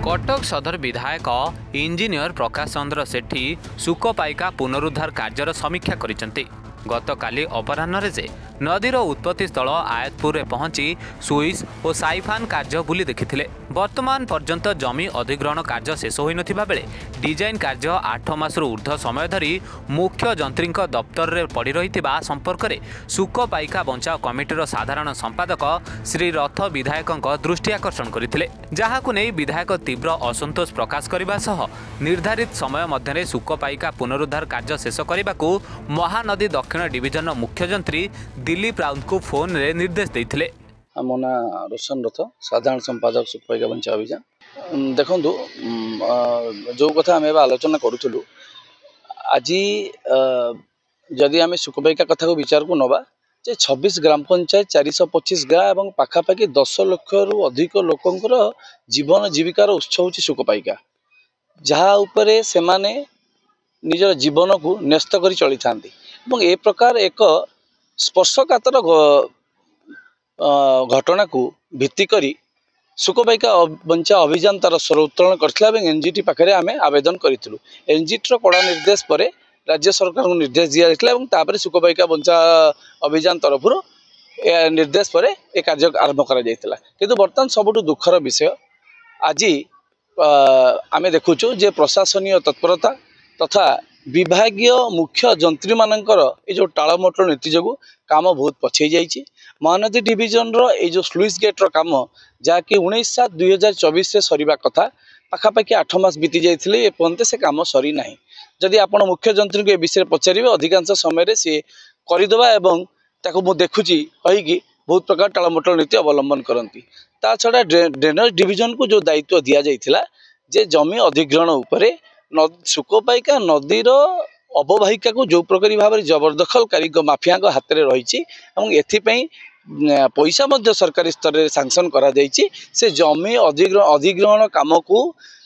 कटक सदर विधायक इंजीनियर प्रकाश चंद्र सेठी सुकपाइका पुनरुद्धार कार्यर समीक्षा करिसेंति। गतकाली अपराह्न जे नदीर उत्पत्ति स्थल आयतपुर पहुंची सुइस और साइफान कार्य बुली देखिथिले। वर्तमान पर्यंत जमी अधिग्रहण कार्य शेष होई नथिबा बेले डिजाइन कार्य 8 मास ऊर्ध्व समय धरी मुख्य जंत्री दफ्तर में पड़ रही संपर्क में सुकपाइका बचाव कमिटीर साधारण संपादक श्री रथ विधायक दृष्टि आकर्षण करते, जहां नहीं विधायक तीव्र असंतोष प्रकाश करने सह निर्धारित समय मध्य सुकपाइका पुनरुद्धार कार्य शेष करने को महानदी दक्षिण डिविजन मुख्य जंत्री दिलीप राउत को फोन रे निर्देश देते। मो ना रोशन रथ, साधारण संपादक सुकपाइका बचाव अभियान। देखु जो कथा आम आलोचना करूँ आज जदि आम सुकपाइका कथा को विचार को नवा 26 ग्राम पंचायत 425 गाँ और पाखापाखि 10 लाख रु अधिक लोकंर जीवन जीविकार उत्स हूँ सुकपाइका, जहाँ उपरे से माने निजर जीवन को न्यस्त कर चली था। ए प्रकार एक स्पर्शकातर घटना को भित्ति करी सुकपाइका बंचा अभियान तार स्वर उत्तोलन कर एनजीटी पाखे आम आवेदन करूँ। एनजीटी कड़ा निर्देश पर राज्य सरकार को निर्देश दिया जाता सुकपाइका बंचा अभियान तरफ निर्देश पर यह कार्य आरंभ कर बर्तमान सबुठ दुखर विषय आज आम देखुचु जे प्रशासनीय तत्परता तथा विभागीय मुख्य जंत्री मानकर जो टालमटोल नीति जो काम बहुत पछई जाइए। महानदी डिविजन रो जो स्लुइस गेट रो काम जहाँकि 19/7/2024 से सरीबा कथा पाखापाखि 8 मास बीती जाइए एपर्यंत से काम सरी ना। जदि आप मुख्य जंत्री को ए विषय पचारे अधिकांश समय सी करदे एवं ताको देखुची कहीकि बहुत प्रकार टालमटोल नीति अवलंबन करती। ता छड़ा ड्रेनेज डिविजन को जो दायित्व दि जाइथिला जे जमी अधिग्रहण उपरे सुकपाइका नदीर अववाहिका को जो प्रकार भाव जबरदखलकारी माफिया हाथ में रही पैसा सरकारी स्तर में सांसन करा से जमी अधिग्रहण काम को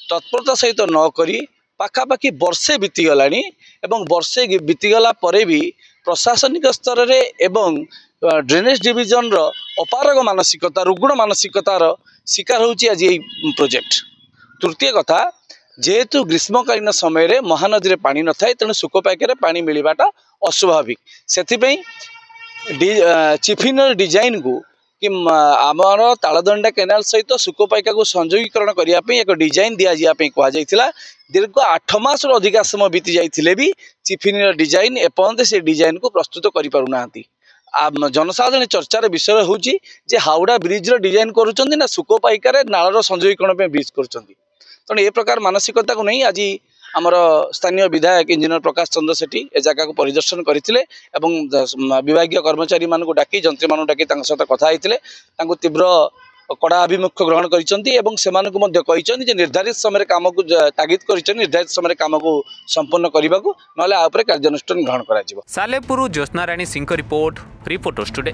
तत्परता सहित नक पाखापाखि वर्षे बीतीगला एवं वर्षे बीतीगला पर भी प्रशासनिक स्तर में एवं ड्रेनेज डिविजन अपारग मानसिकता रुग्ण मानसिकतार शिकार होची आज ये प्रोजेक्ट। तृतीय कथा जेहेतु ग्रीष्मकालीन समय महानदी में पानी न थाए तेणु सुकपाइका पानी मिलवाटा अस्वाभाविक से चिफिनर डिजाइन को कि आमर तालदंडा केनाल सहित सुकपाइका को संयोगीकरण करने एक डिजाइन दि जावाई कहुला। दीर्घ 8 मास अधिका समय बीती जाइए भी चिफिनर डिजाइन एपर्यंत से डिजाइन को प्रस्तुत करें। जनसाधारण चर्चार विषय हूँ जे हावड़ा ब्रिज डिजाइन करुँच ना सुकपाइका नालर संयोगीकरण ब्रिज कर तेणु ए प्रकार मानसिकता को नहीं आज आमर स्थानीय विधायक इंजीनियर प्रकाश चंद्र सेठी ए जगह को परिदर्शन करते विभागीय कर्मचारी मान को डाकी जंत्री मान डाकी सहित कथा होते तीव्र कड़ा अभिमुख्य ग्रहण कर निर्धारित समय काम को तागिद कर निर्धारित समय काम को संपन्न करने को ना कार्यानुष्ठान ग्रहण कर। सालेपुर ज्योत्स्ना राणी सिंह रिपोर्ट रिपोर्टर्स टुडे।